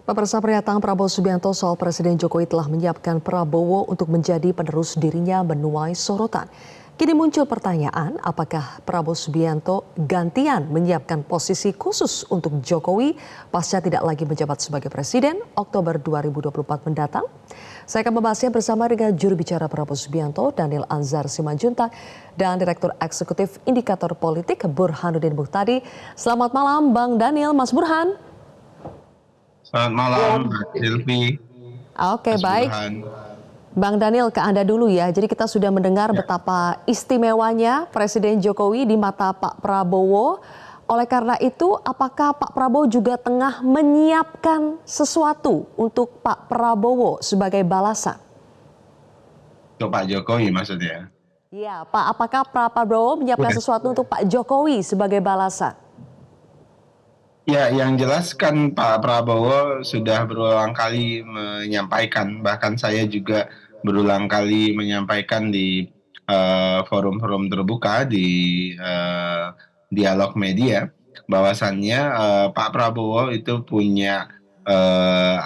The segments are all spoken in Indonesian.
Pemirsa, pernyataan Prabowo Subianto soal Presiden Jokowi telah menyiapkan Prabowo untuk menjadi penerus dirinya menuai sorotan. Kini muncul pertanyaan, apakah Prabowo Subianto gantian menyiapkan posisi khusus untuk Jokowi pasca tidak lagi menjabat sebagai Presiden Oktober 2024 mendatang? Saya akan membahasnya bersama dengan juru bicara Prabowo Subianto, Daniel Anzar Simanjuntak, dan Direktur Eksekutif Indikator Politik, Burhanuddin Muhtadi. Selamat malam, Bang Daniel, Mas Burhan. Selamat malam, Mbak Silvi. Oke, Mas baik. Burhan. Bang Daniel, ke Anda dulu ya. Jadi kita sudah mendengar betapa istimewanya Presiden Jokowi di mata Pak Prabowo. Oleh karena itu, apakah Pak Prabowo juga tengah menyiapkan sesuatu untuk Pak Prabowo sebagai balasan? Untuk Pak Jokowi maksudnya. Ya, Pak, apakah Pak Prabowo menyiapkan sesuatu untuk Pak Jokowi sebagai balasan? Ya, yang jelas kan Pak Prabowo sudah berulang kali menyampaikan, bahkan saya juga berulang kali menyampaikan di forum-forum terbuka di dialog media, bahwasannya Pak Prabowo itu punya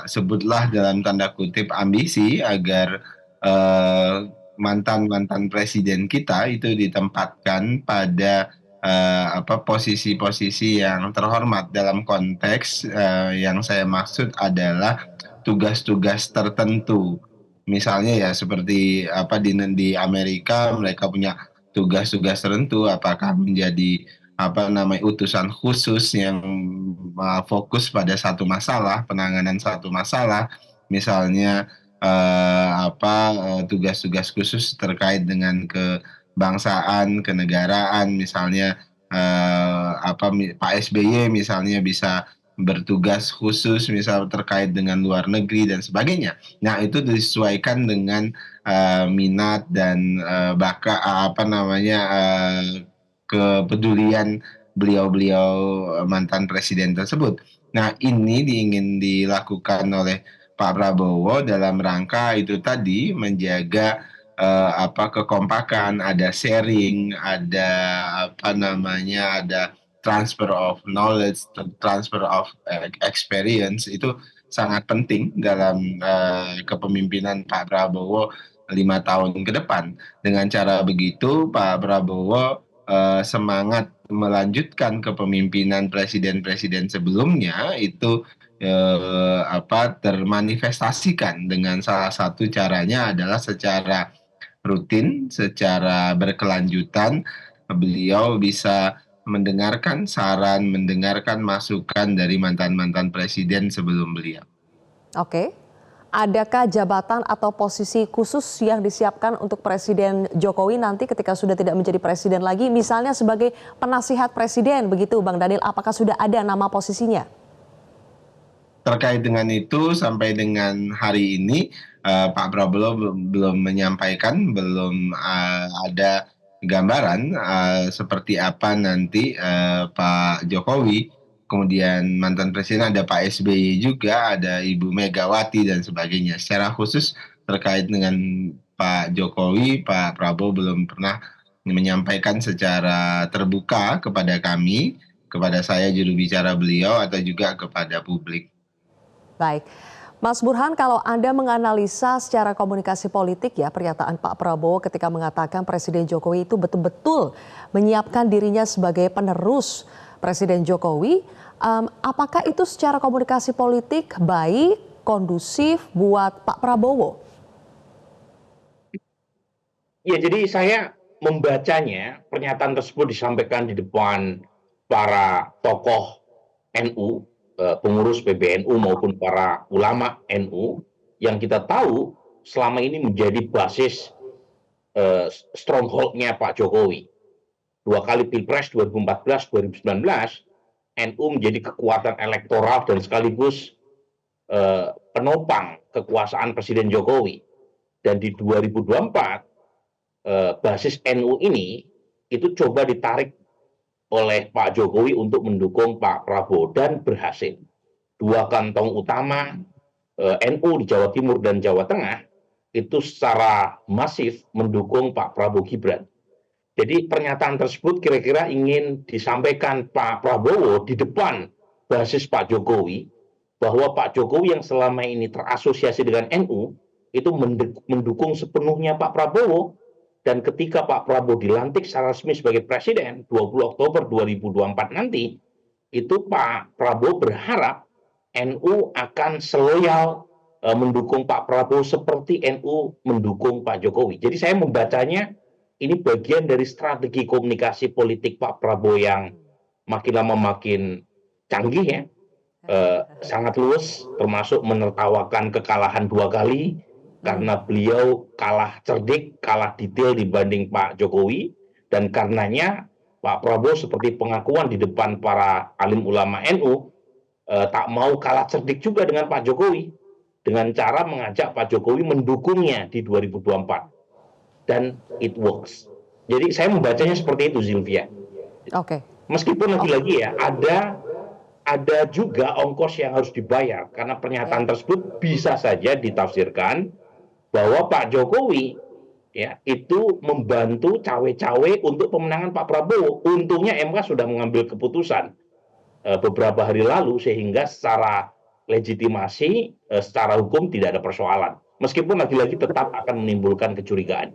sebutlah dalam tanda kutip ambisi agar mantan-mantan presiden kita itu ditempatkan pada posisi-posisi yang terhormat. Dalam konteks yang saya maksud adalah tugas-tugas tertentu. Misalnya ya seperti di Amerika mereka punya tugas-tugas tertentu, apakah menjadi utusan khusus yang fokus pada satu masalah, penanganan satu masalah, misalnya tugas-tugas khusus terkait dengan kebangsaan, kenegaraan, misalnya Pak SBY misalnya bisa bertugas khusus misal terkait dengan luar negeri dan sebagainya. Nah, itu disesuaikan dengan minat dan kepedulian beliau-beliau mantan presiden tersebut. Nah, ini ingin dilakukan oleh Pak Prabowo dalam rangka itu tadi menjaga kekompakan, ada sharing, ada ada transfer of knowledge, transfer of experience, itu sangat penting dalam kepemimpinan Pak Prabowo 5 tahun ke depan. Dengan cara begitu, Pak Prabowo semangat melanjutkan kepemimpinan presiden-presiden sebelumnya itu termanifestasikan dengan salah satu caranya adalah secara rutin, secara berkelanjutan, beliau bisa mendengarkan saran, mendengarkan masukan dari mantan-mantan presiden sebelum beliau. Oke. Adakah jabatan atau posisi khusus yang disiapkan untuk Presiden Jokowi nanti ketika sudah tidak menjadi presiden lagi, misalnya sebagai penasihat presiden, begitu Bang Daniel, apakah sudah ada nama posisinya? Terkait dengan itu, sampai dengan hari ini Pak Prabowo belum menyampaikan, belum ada gambaran seperti apa nanti Pak Jokowi, kemudian mantan presiden ada Pak SBY juga, ada Ibu Megawati dan sebagainya. Secara khusus terkait dengan Pak Jokowi, Pak Prabowo belum pernah menyampaikan secara terbuka kepada kami, kepada saya juru bicara beliau, atau juga kepada publik. Baik. Mas Burhan, kalau Anda menganalisa secara komunikasi politik ya pernyataan Pak Prabowo ketika mengatakan Presiden Jokowi itu betul-betul menyiapkan dirinya sebagai penerus Presiden Jokowi, apakah itu secara komunikasi politik baik, kondusif buat Pak Prabowo? Ya, jadi saya membacanya, pernyataan tersebut disampaikan di depan para tokoh NU, pengurus PBNU maupun para ulama NU yang kita tahu selama ini menjadi basis stronghold-nya Pak Jokowi. 2 kali Pilpres 2014, 2019, NU menjadi kekuatan elektoral dan sekaligus penopang kekuasaan Presiden Jokowi. Dan di 2024, basis NU ini itu coba ditarik oleh Pak Jokowi untuk mendukung Pak Prabowo dan berhasil. 2 kantong utama NU di Jawa Timur dan Jawa Tengah itu secara masif mendukung Pak Prabowo Gibran. Jadi pernyataan tersebut kira-kira ingin disampaikan Pak Prabowo di depan basis Pak Jokowi bahwa Pak Jokowi yang selama ini terasosiasi dengan NU itu mendukung sepenuhnya Pak Prabowo, dan ketika Pak Prabowo dilantik secara resmi sebagai presiden 20 Oktober 2024 nanti, itu Pak Prabowo berharap NU akan seloyal mendukung Pak Prabowo seperti NU mendukung Pak Jokowi. Jadi saya membacanya ini bagian dari strategi komunikasi politik Pak Prabowo yang makin lama makin canggih ya, sangat luwes, termasuk menertawakan kekalahan 2 kali karena beliau kalah cerdik, kalah detail dibanding Pak Jokowi, dan karenanya Pak Prabowo seperti pengakuan di depan para alim ulama NU tak mau kalah cerdik juga dengan Pak Jokowi dengan cara mengajak Pak Jokowi mendukungnya di 2024, dan it works. Jadi saya membacanya seperti itu, Zilvia. Oke. Meskipun lagi-lagi ya ada juga ongkos yang harus dibayar karena pernyataan tersebut bisa saja ditafsirkan bahwa Pak Jokowi ya itu membantu cawe-cawe untuk pemenangan Pak Prabowo. Untungnya MK sudah mengambil keputusan beberapa hari lalu sehingga secara legitimasi, secara hukum tidak ada persoalan. Meskipun lagi-lagi tetap akan menimbulkan kecurigaan.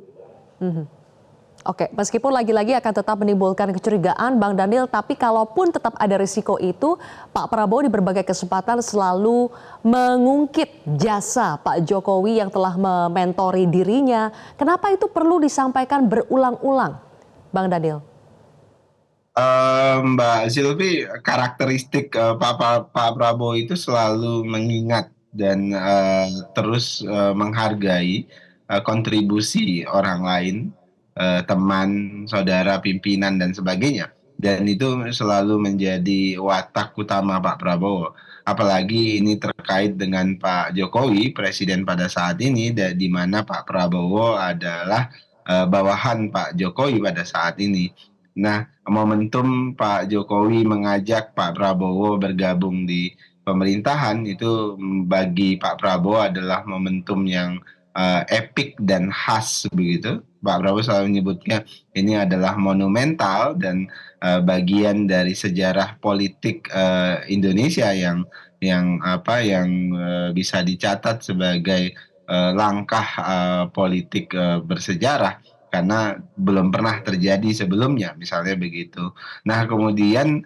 Oke, meskipun lagi-lagi akan tetap menimbulkan kecurigaan, Bang Daniel, tapi kalaupun tetap ada risiko itu, Pak Prabowo di berbagai kesempatan selalu mengungkit jasa Pak Jokowi yang telah mementori dirinya. Kenapa itu perlu disampaikan berulang-ulang, Bang Daniel? Mbak Silvi, karakteristik Pak Prabowo itu selalu mengingat dan terus menghargai kontribusi orang lain, teman, saudara, pimpinan, dan sebagainya. Dan itu selalu menjadi watak utama Pak Prabowo. Apalagi ini terkait dengan Pak Jokowi, presiden pada saat ini, di mana Pak Prabowo adalah bawahan Pak Jokowi pada saat ini. Nah, momentum Pak Jokowi mengajak Pak Prabowo bergabung di pemerintahan itu bagi Pak Prabowo adalah momentum yang epik dan khas begitu. Pak Prabowo selalu menyebutnya ini adalah monumental dan bagian dari sejarah politik Indonesia yang bisa dicatat sebagai langkah politik bersejarah karena belum pernah terjadi sebelumnya, misalnya begitu. Nah, kemudian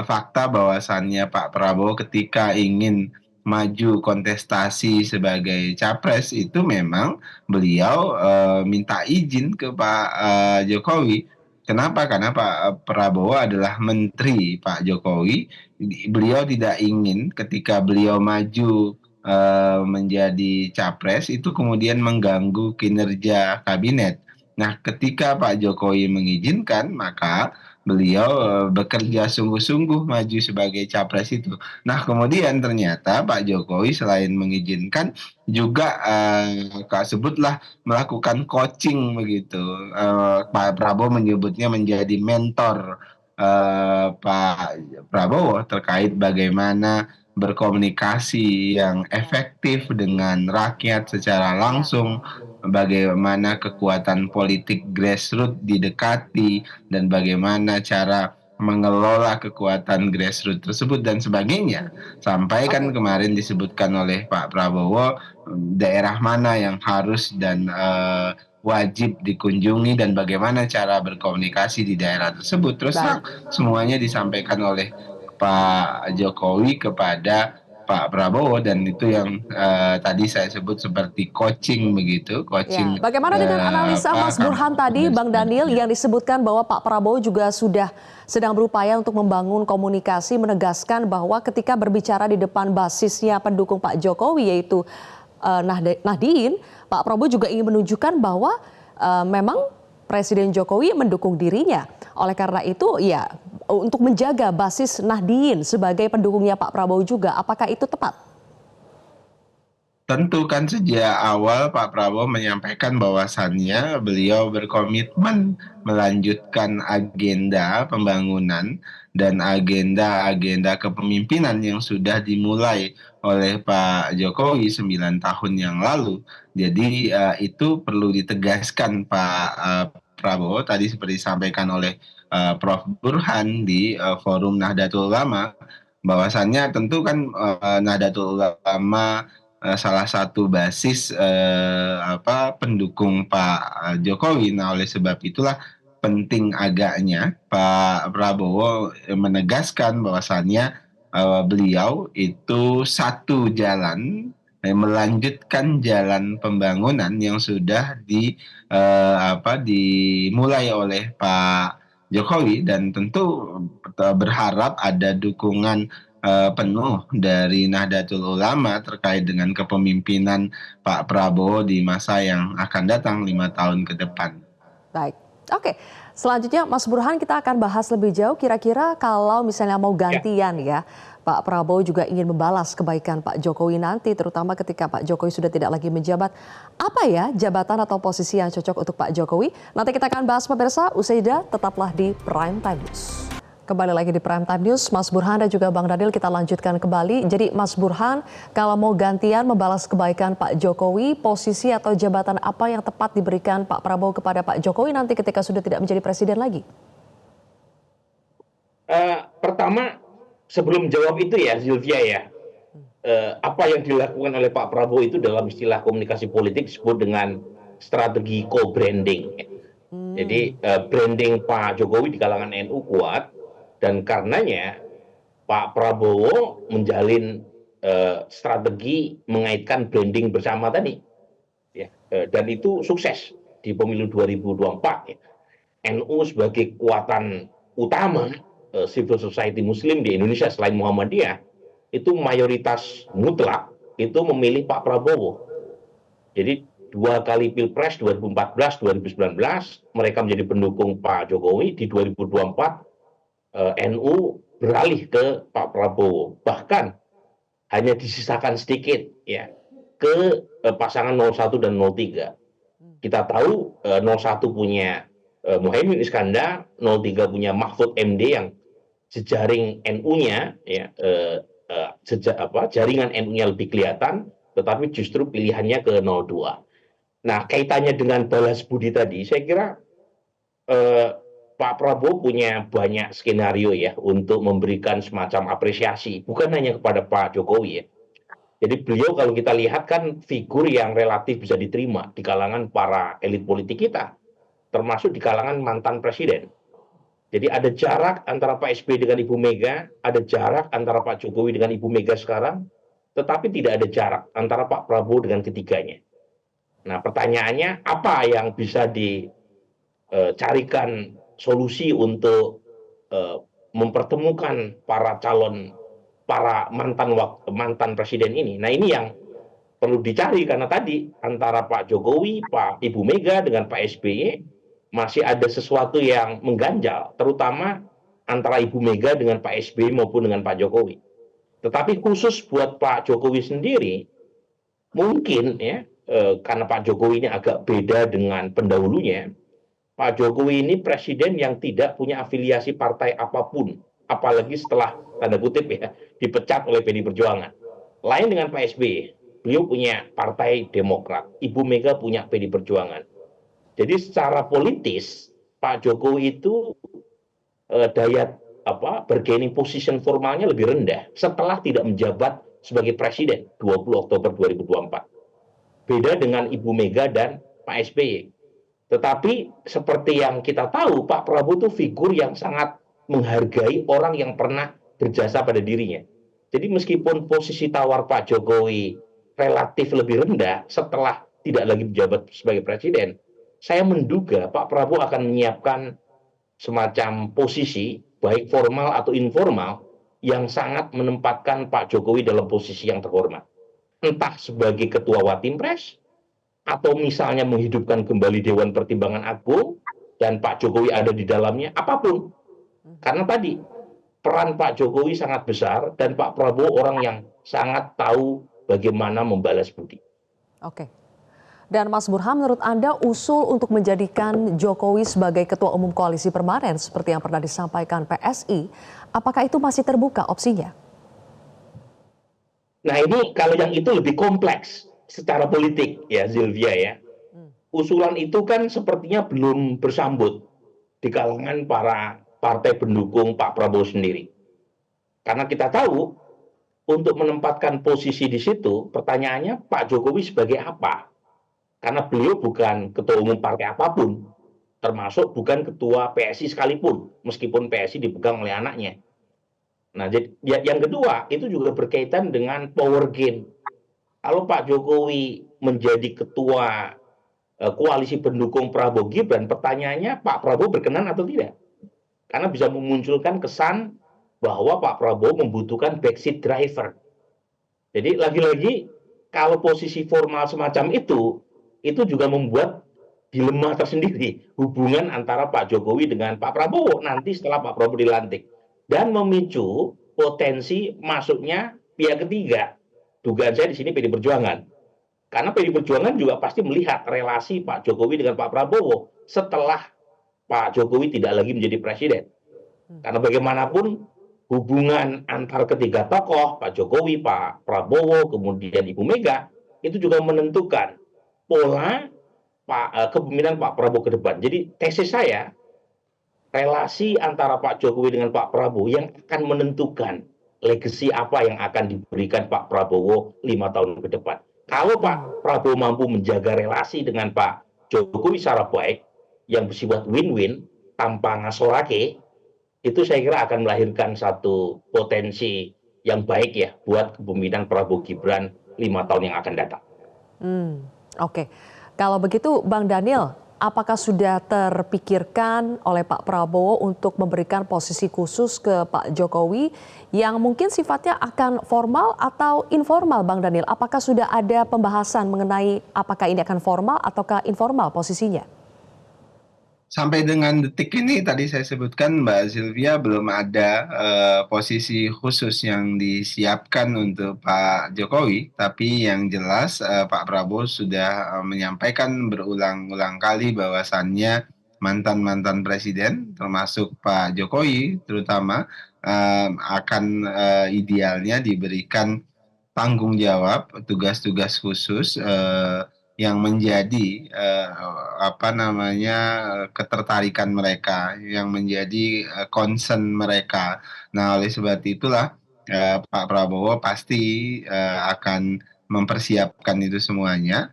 fakta bahwasannya Pak Prabowo ketika ingin maju kontestasi sebagai capres itu memang beliau minta izin ke Pak Jokowi. Kenapa? Karena Pak Prabowo adalah menteri Pak Jokowi. Beliau tidak ingin ketika beliau maju menjadi capres itu kemudian mengganggu kinerja kabinet. Nah, ketika Pak Jokowi mengizinkan, maka beliau bekerja sungguh-sungguh maju sebagai capres itu. Nah, kemudian ternyata Pak Jokowi selain mengizinkan juga sebutlah melakukan coaching begitu. Pak Prabowo menyebutnya menjadi mentor Pak Prabowo terkait bagaimana berkomunikasi yang efektif dengan rakyat secara langsung, bagaimana kekuatan politik grassroots didekati, dan bagaimana cara mengelola kekuatan grassroots tersebut dan sebagainya. Sampai kan kemarin disebutkan oleh Pak Prabowo daerah mana yang harus dan wajib dikunjungi dan bagaimana cara berkomunikasi di daerah tersebut. Terus semuanya disampaikan oleh Pak Jokowi kepada Pak Prabowo, dan itu yang tadi saya sebut seperti coaching begitu, coaching. Bagaimana dengan analisa Mas Burhan tadi, Bang Daniel, yang disebutkan bahwa Pak Prabowo juga sudah sedang berupaya untuk membangun komunikasi, menegaskan bahwa ketika berbicara di depan basisnya pendukung Pak Jokowi yaitu Nahdien, Pak Prabowo juga ingin menunjukkan bahwa memang Presiden Jokowi mendukung dirinya. Oleh karena itu, ya untuk menjaga basis Nahdien sebagai pendukungnya Pak Prabowo juga, apakah itu tepat? Tentu kan sejak awal Pak Prabowo menyampaikan bahwasannya beliau berkomitmen melanjutkan agenda pembangunan dan agenda-agenda kepemimpinan yang sudah dimulai oleh Pak Jokowi 9 tahun yang lalu. Jadi itu perlu ditegaskan Pak Prabowo tadi seperti disampaikan oleh Prof. Burhan di forum Nahdlatul Ulama, bahwasannya tentu kan Nahdlatul Ulama salah satu basis pendukung Pak Jokowi. Nah, oleh sebab itulah penting agaknya Pak Prabowo menegaskan bahwasannya beliau itu satu jalan melanjutkan jalan pembangunan yang sudah dimulai oleh Pak Jokowi, dan tentu berharap ada dukungan penuh dari Nahdlatul Ulama terkait dengan kepemimpinan Pak Prabowo di masa yang akan datang 5 tahun ke depan. Baik, oke. Selanjutnya Mas Burhan, kita akan bahas lebih jauh kira-kira kalau misalnya mau gantian ya, Pak Prabowo juga ingin membalas kebaikan Pak Jokowi nanti, terutama ketika Pak Jokowi sudah tidak lagi menjabat. Apa ya jabatan atau posisi yang cocok untuk Pak Jokowi? Nanti kita akan bahas pemirsa, usai jeda tetaplah di Prime Time News. Kembali lagi di Prime Time News, Mas Burhan dan juga Bang Daniel, kita lanjutkan kembali. Jadi Mas Burhan, kalau mau gantian membalas kebaikan Pak Jokowi, posisi atau jabatan apa yang tepat diberikan Pak Prabowo kepada Pak Jokowi nanti ketika sudah tidak menjadi presiden lagi? Pertama, sebelum jawab itu ya Sylvia ya, apa yang dilakukan oleh Pak Prabowo itu dalam istilah komunikasi politik disebut dengan strategi co-branding. Jadi branding Pak Jokowi di kalangan NU kuat, dan karenanya Pak Prabowo menjalin strategi mengaitkan branding bersama tadi, ya, dan itu sukses di pemilu 2024. Ya. NU sebagai kekuatan utama civil society Muslim di Indonesia selain Muhammadiyah itu mayoritas mutlak itu memilih Pak Prabowo. Jadi 2 kali Pilpres 2014, 2019 mereka menjadi pendukung Pak Jokowi. Di 2024 NU beralih ke Pak Prabowo, bahkan hanya disisakan sedikit ya ke pasangan 01 dan 03. Kita tahu 01 punya Muhaimin Iskandar, 03 punya Mahfud MD yang jejaring NU-nya ya jaringan NU-nya lebih kelihatan, tetapi justru pilihannya ke 02. Nah, kaitannya dengan balas budi tadi, saya kira Pak Prabowo punya banyak skenario ya untuk memberikan semacam apresiasi, bukan hanya kepada Pak Jokowi ya. Jadi beliau kalau kita lihat kan figur yang relatif bisa diterima di kalangan para elit politik kita, termasuk di kalangan mantan presiden. Jadi ada jarak antara Pak SBY dengan Ibu Mega, ada jarak antara Pak Jokowi dengan Ibu Mega sekarang, tetapi tidak ada jarak antara Pak Prabowo dengan ketiganya. Nah, pertanyaannya apa yang bisa dicarikan solusi untuk mempertemukan para mantan presiden ini. Nah, ini yang perlu dicari, karena tadi antara Pak Jokowi, Ibu Mega dengan Pak SBY masih ada sesuatu yang mengganjal, terutama antara Ibu Mega dengan Pak SBY maupun dengan Pak Jokowi. Tetapi khusus buat Pak Jokowi sendiri, mungkin ya karena Pak Jokowi ini agak beda dengan pendahulunya. Pak Jokowi ini presiden yang tidak punya afiliasi partai apapun, apalagi setelah tanda kutip ya dipecat oleh PDI Perjuangan. Lain dengan Pak SBY, beliau punya Partai Demokrat, Ibu Mega punya PDI Perjuangan. Jadi secara politis Pak Jokowi itu daya bargaining position formalnya lebih rendah setelah tidak menjabat sebagai presiden 20 Oktober 2024. Beda dengan Ibu Mega dan Pak SBY. Tetapi seperti yang kita tahu, Pak Prabowo itu figur yang sangat menghargai orang yang pernah berjasa pada dirinya. Jadi meskipun posisi tawar Pak Jokowi relatif lebih rendah setelah tidak lagi menjabat sebagai presiden, saya menduga Pak Prabowo akan menyiapkan semacam posisi, baik formal atau informal, yang sangat menempatkan Pak Jokowi dalam posisi yang terhormat. Entah sebagai Ketua Watimpres, atau misalnya menghidupkan kembali Dewan Pertimbangan Agung dan Pak Jokowi ada di dalamnya, apapun. Karena tadi peran Pak Jokowi sangat besar dan Pak Prabowo orang yang sangat tahu bagaimana membalas budi. Oke. Dan Mas Burhan, menurut Anda usul untuk menjadikan Jokowi sebagai Ketua Umum Koalisi Permanen seperti yang pernah disampaikan PSI, apakah itu masih terbuka opsinya? Nah, ini kalau yang itu lebih kompleks secara politik ya Sylvia ya. Usulan itu kan sepertinya belum bersambut di kalangan para partai pendukung Pak Prabowo sendiri. Karena kita tahu untuk menempatkan posisi di situ, pertanyaannya Pak Jokowi sebagai apa? Karena beliau bukan ketua umum partai apapun, termasuk bukan ketua PSI sekalipun, meskipun PSI dipegang oleh anaknya. Nah, jadi yang kedua itu juga berkaitan dengan power game. Kalau Pak Jokowi menjadi ketua koalisi pendukung Prabowo Gibran, pertanyaannya Pak Prabowo berkenan atau tidak? Karena bisa memunculkan kesan bahwa Pak Prabowo membutuhkan backseat driver. Jadi lagi-lagi kalau posisi formal semacam itu juga membuat dilema tersendiri hubungan antara Pak Jokowi dengan Pak Prabowo nanti setelah Pak Prabowo dilantik, dan memicu potensi masuknya pihak ketiga. Dugaan saya di sini PD Perjuangan. Karena PD Perjuangan juga pasti melihat relasi Pak Jokowi dengan Pak Prabowo setelah Pak Jokowi tidak lagi menjadi presiden. Karena bagaimanapun hubungan antar ketiga tokoh, Pak Jokowi, Pak Prabowo, kemudian Ibu Mega, itu juga menentukan pola kepemimpinan Pak Prabowo ke depan. Jadi tesis saya, relasi antara Pak Jokowi dengan Pak Prabowo yang akan menentukan legasi apa yang akan diberikan Pak Prabowo 5 tahun ke depan. Kalau Pak Prabowo mampu menjaga relasi dengan Pak Jokowi secara baik, yang bersifat win-win, tanpa ngasorake, itu saya kira akan melahirkan satu potensi yang baik ya buat kepemimpinan Prabowo Gibran 5 tahun yang akan datang. Oke, kalau begitu Bang Daniel, apakah sudah terpikirkan oleh Pak Prabowo untuk memberikan posisi khusus ke Pak Jokowi yang mungkin sifatnya akan formal atau informal, Bang Daniel? Apakah sudah ada pembahasan mengenai apakah ini akan formal ataukah informal posisinya? Sampai dengan detik ini tadi saya sebutkan Mbak Sylvia belum ada posisi khusus yang disiapkan untuk Pak Jokowi, tapi yang jelas Pak Prabowo sudah menyampaikan berulang-ulang kali bahwasannya mantan-mantan presiden termasuk Pak Jokowi terutama akan idealnya diberikan tanggung jawab, tugas-tugas khusus yang menjadi ketertarikan mereka, yang menjadi concern mereka. Nah, oleh sebab itulah Pak Prabowo pasti akan mempersiapkan itu semuanya.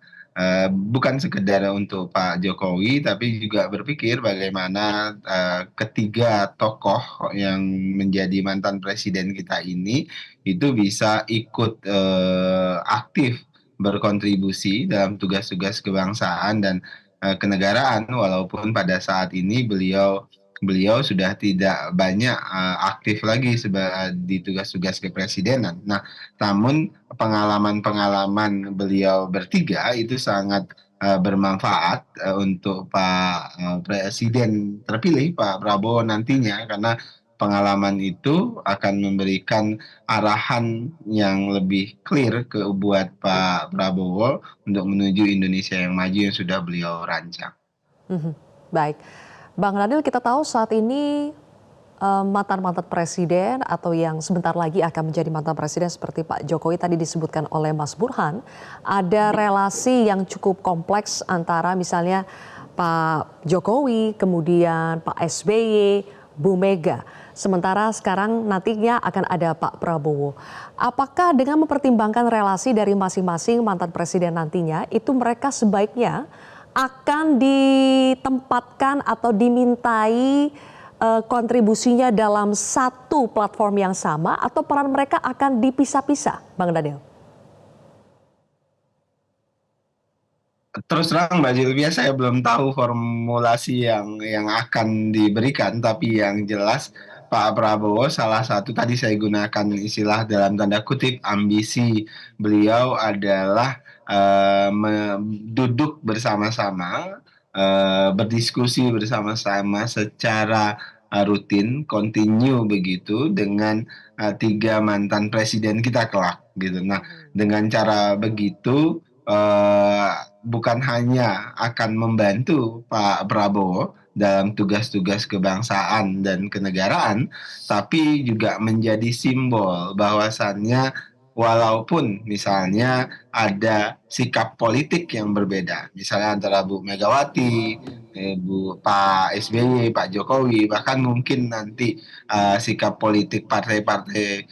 Bukan sekedar untuk Pak Jokowi, tapi juga berpikir bagaimana ketiga tokoh yang menjadi mantan presiden kita ini itu bisa ikut aktif berkontribusi dalam tugas-tugas kebangsaan dan kenegaraan, walaupun pada saat ini beliau sudah tidak banyak aktif lagi di tugas-tugas kepresidenan. Nah, namun pengalaman-pengalaman beliau bertiga itu sangat bermanfaat untuk Pak Presiden terpilih Pak Prabowo nantinya, karena pengalaman itu akan memberikan arahan yang lebih clear buat Pak Prabowo untuk menuju Indonesia yang maju yang sudah beliau rancang. Baik, Bang Daniel, kita tahu saat ini mantan-mantan presiden atau yang sebentar lagi akan menjadi mantan presiden seperti Pak Jokowi tadi disebutkan oleh Mas Burhan, ada relasi yang cukup kompleks antara misalnya Pak Jokowi, kemudian Pak SBY, Bu Mega. Sementara sekarang nantinya akan ada Pak Prabowo. Apakah dengan mempertimbangkan relasi dari masing-masing mantan presiden nantinya, itu mereka sebaiknya akan ditempatkan atau dimintai kontribusinya dalam satu platform yang sama, atau peran mereka akan dipisah-pisah, Bang Daniel? Terus terang Mbak Sylvia, saya belum tahu formulasi yang akan diberikan, tapi yang jelas Pak Prabowo salah satu, tadi saya gunakan istilah dalam tanda kutip, ambisi beliau adalah duduk bersama-sama, berdiskusi bersama-sama secara rutin, kontinu begitu dengan tiga mantan presiden kita kelak gitu. Nah, dengan cara begitu bukan hanya akan membantu Pak Prabowo dalam tugas-tugas kebangsaan dan kenegaraan, tapi juga menjadi simbol bahwasannya walaupun misalnya ada sikap politik yang berbeda, misalnya antara Bu Megawati Pak SBY, Pak Jokowi, bahkan mungkin nanti sikap politik partai-partai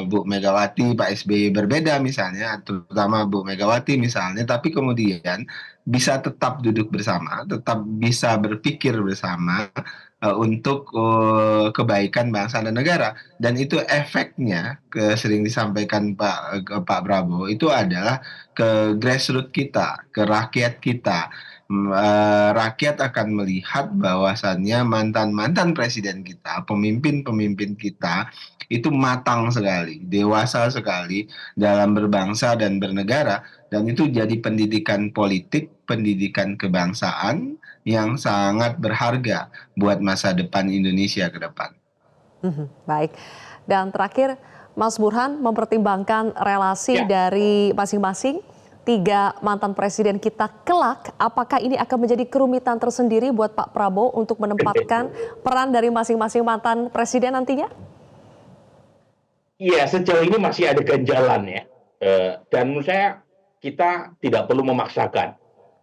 Bu Megawati, Pak SBY berbeda misalnya, terutama Bu Megawati misalnya, tapi kemudian bisa tetap duduk bersama, tetap bisa berpikir bersama untuk kebaikan bangsa dan negara. Dan itu efeknya, sering disampaikan Pak Prabowo, itu adalah ke grassroots kita, ke rakyat kita. Rakyat akan melihat bahwasannya mantan-mantan presiden kita, pemimpin-pemimpin kita itu matang sekali, dewasa sekali dalam berbangsa dan bernegara, dan itu jadi pendidikan politik, pendidikan kebangsaan yang sangat berharga buat masa depan Indonesia ke depan. Baik, dan terakhir Mas Burhan mempertimbangkan relasi dari masing-masing tiga mantan presiden kita kelak, apakah ini akan menjadi kerumitan tersendiri buat Pak Prabowo untuk menempatkan peran dari masing-masing mantan presiden nantinya? Iya, sejauh ini masih ada ganjalan ya. Dan menurut saya kita tidak perlu memaksakan.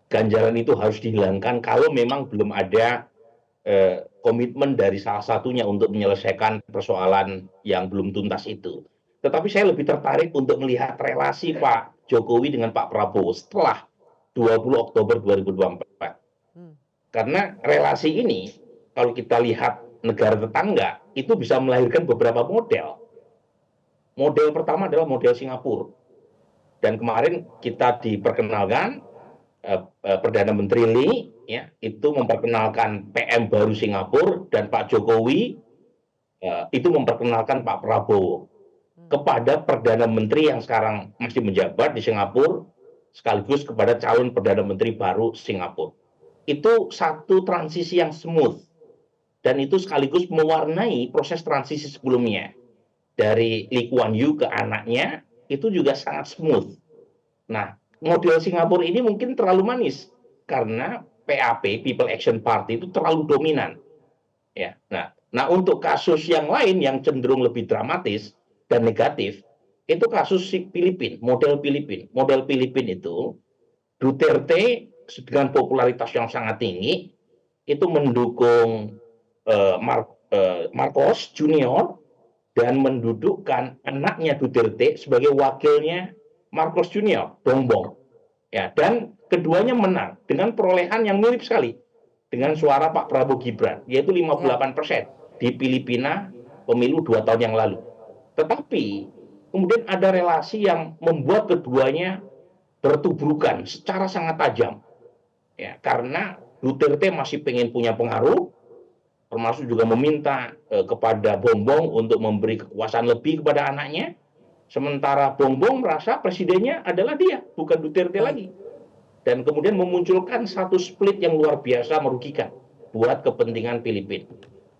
Ganjalan itu harus dihilangkan kalau memang belum ada komitmen dari salah satunya untuk menyelesaikan persoalan yang belum tuntas itu. Tetapi saya lebih tertarik untuk melihat relasi Pak Jokowi dengan Pak Prabowo setelah 20 Oktober 2024. Karena relasi ini, kalau kita lihat negara tetangga, itu bisa melahirkan beberapa model. Model pertama adalah model Singapura. Dan kemarin kita diperkenalkan, Perdana Menteri Lee ya, itu memperkenalkan PM baru Singapura, dan Pak Jokowi itu memperkenalkan Pak Prabowo kepada Perdana Menteri yang sekarang masih menjabat di Singapura, sekaligus kepada calon Perdana Menteri baru Singapura. Itu satu transisi yang smooth, dan itu sekaligus mewarnai proses transisi sebelumnya. Dari Lee Kuan Yew ke anaknya, itu juga sangat smooth. Nah, model Singapura ini mungkin terlalu manis, karena PAP, People Action Party, itu terlalu dominan. Ya, nah untuk kasus yang lain yang cenderung lebih dramatis dan negatif, itu kasus si Filipina, model Filipina. Model Filipina itu, Duterte dengan popularitas yang sangat tinggi, itu mendukung Marcos Junior, dan mendudukkan anaknya Duterte sebagai wakilnya Marcos Junior, Bongbong. Ya, dan keduanya menang dengan perolehan yang mirip sekali dengan suara Pak Prabowo Gibran, yaitu 58% di Filipina pemilu 2 tahun yang lalu. Tetapi kemudian ada relasi yang membuat keduanya bertubrukan secara sangat tajam. Ya, karena Duterte masih pengen punya pengaruh, termasuk juga meminta kepada Bongbong untuk memberi kekuasaan lebih kepada anaknya. Sementara Bongbong merasa presidennya adalah dia, bukan Duterte lagi. Dan kemudian memunculkan satu split yang luar biasa merugikan buat kepentingan Filipina.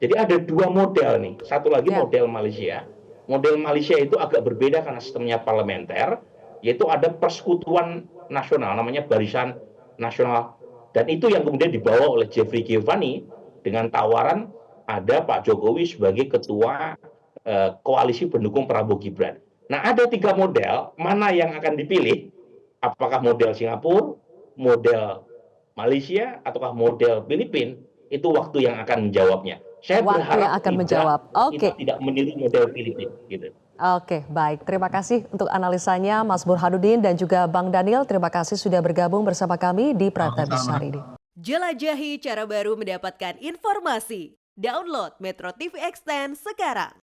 Jadi ada dua model nih. Satu lagi model Malaysia. Model Malaysia itu agak berbeda karena sistemnya parlementer, yaitu ada persekutuan nasional, namanya Barisan Nasional. Dan itu yang kemudian dibawa oleh Jeffrey Giovanni dengan tawaran ada Pak Jokowi sebagai ketua koalisi pendukung Prabowo Gibran. Nah, ada 3 model, mana yang akan dipilih? Apakah model Singapura, model Malaysia, ataukah model Filipina? Itu waktu yang akan menjawabnya. Saya berharap akan menjawab. Kita tidak meniru model Filipina. Gitu. Oke, baik. Terima kasih untuk analisanya Mas Burhanuddin dan juga Bang Daniel. Terima kasih sudah bergabung bersama kami di Prime News hari ini. Jelajahi cara baru mendapatkan informasi. Download Metro TV Extend sekarang.